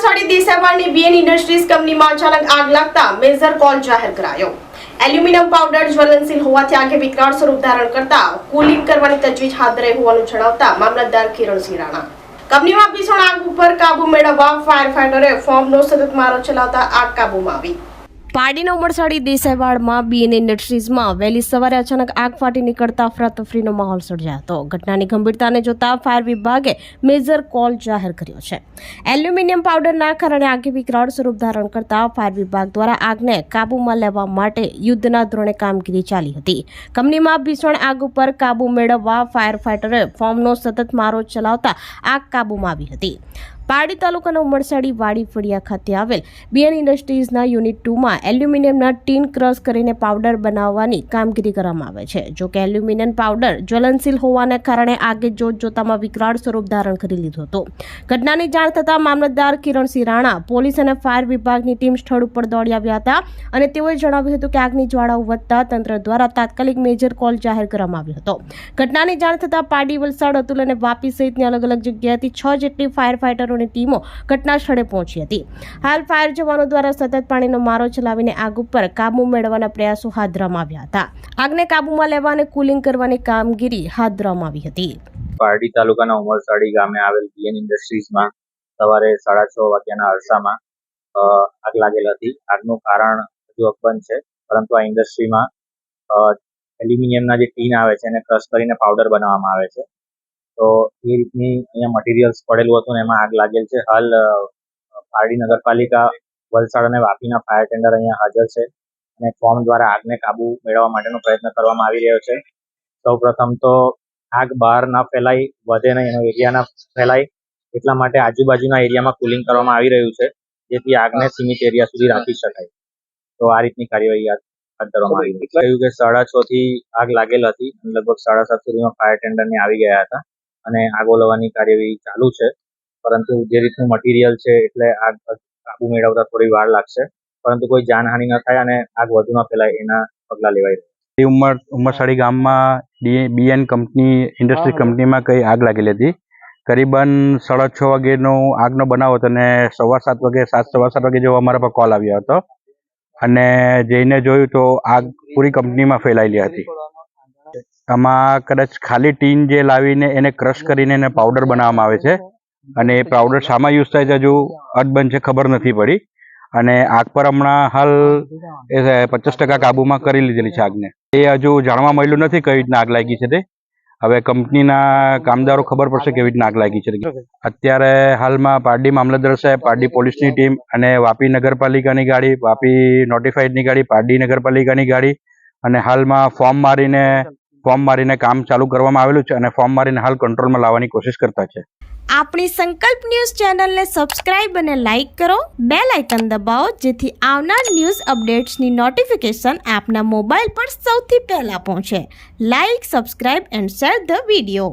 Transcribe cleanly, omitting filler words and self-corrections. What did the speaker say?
Umarsadi દેસાઈવાડની BN industries કંપનીમાં અચાનક આગ લાગતા મેજર કોલ જાહેર કરાયો। એલ્યુમિનિયમ પાવડર જ્વલનશીલ હોવાથી આગે વિકરાળ સ્વરૂપ ધારણ કરતા કુલિંગ કરવાની તજવીજ હાથ ધરાઈ હોવાનું જણાવતા મામલતદાર કિરણસિંહ રાણા કંપનીમાં ભીષણ આગ ઉપર કાબુ મેળવવા ફાયર ફાઈટરે ફોર્મનો સતત મારો ચલાવતા આગ કાબૂમાં આવી। પારડીના ઉમરસાડી દેસાઈવાડમાં બીએન ઇન્ડસ્ટ્રીઝમાં વહેલી સવારે અચાનક આગ ફાટી નીકળતા અફરાતફરીનો માહોલ સર્જાયો હતો। ઘટનાની ગંભીરતાને જોતા ફાયર વિભાગે મેજર કોલ જાહેર કર્યો છે। એલ્યુમિનિયમ પાવડરના કારણે આગે વિકરાળ સ્વરૂપ ધારણ કરતા ફાયર વિભાગ દ્વારા આગને કાબૂમાં લેવા માટે યુદ્ધના ધોરણે કામગીરી ચાલી હતી। કંપનીમાં ભીષણ આગ ઉપર કાબુ મેળવવા ફાયર ફાઈટરે ફોર્મનો સતત મારો ચલાવતા આગ કાબૂમાં આવી હતી। પારડી તાલુકાના ઉમરસાડી વાડી ફળિયા ખાતે આવેલ બીએન ઇન્ડસ્ટ્રીઝના યુનિટ 2માં એલ્યુમિનિયમના ટીન ક્રશ કરીને પાવડર બનાવવાની કામગીરી કરવામાં આવે છે। જો કે એલ્યુમિનિયમ પાવડર જ્વલનશીલ હોવાને કારણે આગે જોતજોતામાં વિકરાળ સ્વરૂપ ધારણ કરી લીધું હતું। ઘટનાની જાણ થતાં મામલતદાર કિરણસિંહ રાણા, પોલીસ અને ફાયર વિભાગની ટીમ સ્થળ ઉપર દોડી આવ્યા હતા અને તેઓએ જણાવ્યું હતું કે આગની જ્વાળાઓ વધતા તંત્ર દ્વારા તાત્કાલિક મેજર કોલ જાહેર કરવામાં આવ્યો હતો। ઘટનાની જાણ થતાં પારડી, વલસાડ, અતુલ અને વાપી સહિતની અલગ અલગ જગ્યાએથી 6 જેટલી ફાયર ફાઈટરો ટીમો ઘટના સ્થળે પહોંચી હતી। હાલ ફાયર જવાનો દ્વારા સતત પાણીનો મારો ચલાવીને આગ ઉપર કાબુ મેળવવાના પ્રયાસો હાથ ધરવામાં આવ્યા હતા। આગને કાબુમાં લેવા અને કુલિંગ કરવાની કામગીરી હાથ ધરવામાં આવી હતી। પારડી તાલુકાના ઉમરસાડી ગામે આવેલ બીએન ઇન્ડસ્ટ્રીઝમાં સવારે 6:30 વાગ્યાના અરસામાં આગ લાગેલ હતી। આગનું કારણ હજુ અકબંધ છે, પરંતુ આ ઇન્ડસ્ટ્રીમાં એલ્યુમિનિયમના જે ટીન આવે છે એને ક્રશ કરીને પાવડર બનાવવામાં આવે છે। તો એ રીતની અહીંયા મટીરિયલ્સ પડેલું હતું ને એમાં આગ લાગેલ છે। હાલ પારડી નગરપાલિકા, વલસાડ અને વાપીના ફાયર ટેન્ડર અહીંયા હાજર છે અને ફોર્મ દ્વારા આગને કાબુ મેળવવા માટેનો પ્રયત્ન કરવામાં આવી રહ્યો છે। સૌપ્રથમ તો આગ બહાર ના ફેલાય, વધે નહીં, એનો એરિયા ના ફેલાય એટલા માટે આજુબાજુના એરિયામાં કુલિંગ કરવામાં આવી રહ્યું છે, જેથી આગને સીમિત એરિયા સુધી રાખી શકાય। તો આ રીતની કાર્યવાહી હાથ ધરવામાં આવી રહી છે। કહ્યું કે 6:30 થી આગ લાગેલ હતી અને લગભગ 7:30 સુધીમાં ફાયર ટેન્ડરને આવી ગયા હતા અને આગ ઓલવવાની કાર્યવાહી ચાલુ છે, પરંતુ જે રીતનું મટીરિયલ છે એટલે આગ કાબુ મેળવતા થોડી વાર લાગશે, પરંતુ કોઈ જાનહાનિ ન થાય અને આગ વધુ ન ફેલાય એના પગલાં લેવાઈ રહ્યા છે। ઉમરસાડી ગામમાં બીએન કંપની ઇન્ડસ્ટ્રી કંપનીમાં કઈ આગ લાગેલી હતી। કરીબન 6:30 વાગ્યાનો આગનો બનાવ હતો અને 7:15 વાગે 7:15 વાગે જેવો અમારા પર કોલ આવ્યો હતો અને જઈને જોયું તો આગ પૂરી કંપનીમાં ફેલાયેલી હતી। આમાં કદાચ ખાલી ટીન જે લાવીને એને ક્રશ કરીને એને પાવડર બનાવવામાં આવે છે અને એ પાવડર શામાં યુઝ થાય છે હજુ અડબંધ છે, ખબર નથી પડી અને આગ પર હમણાં હાલ 50% કાબુમાં કરી લીધેલી છે આગને। એ હજુ જાણવા મળ્યું નથી કઈ રીતના આગ લાગી છે તે। હવે કંપનીના કામદારો ખબર પડશે કેવી રીતના આગ લાગી છે। અત્યારે હાલમાં પારડી મામલતદાર સાહેબ, પારડી પોલીસની ટીમ અને વાપી નગરપાલિકાની ગાડી, વાપી નોટિફાઈડની ગાડી, પારડી નગરપાલિકાની ગાડી અને હાલમાં ફોર્મ મારીને કામ ચાલુ કરવામાં આવેલું છે અને ફોર્મ મારીને હાલ કંટ્રોલમાં લાવવાની કોશિશ કરતા છે। આપણી સંકલ્પ ન્યૂઝ ચેનલને સબસ્ક્રાઇબ અને લાઇક કરો, બેલ આઇકન દબાવો જેથી આવનાર ન્યૂઝ અપડેટ્સની નોટિફિકેશન આપના મોબાઈલ પર સૌથી પહેલા પહોંચે। Like, subscribe and share the video.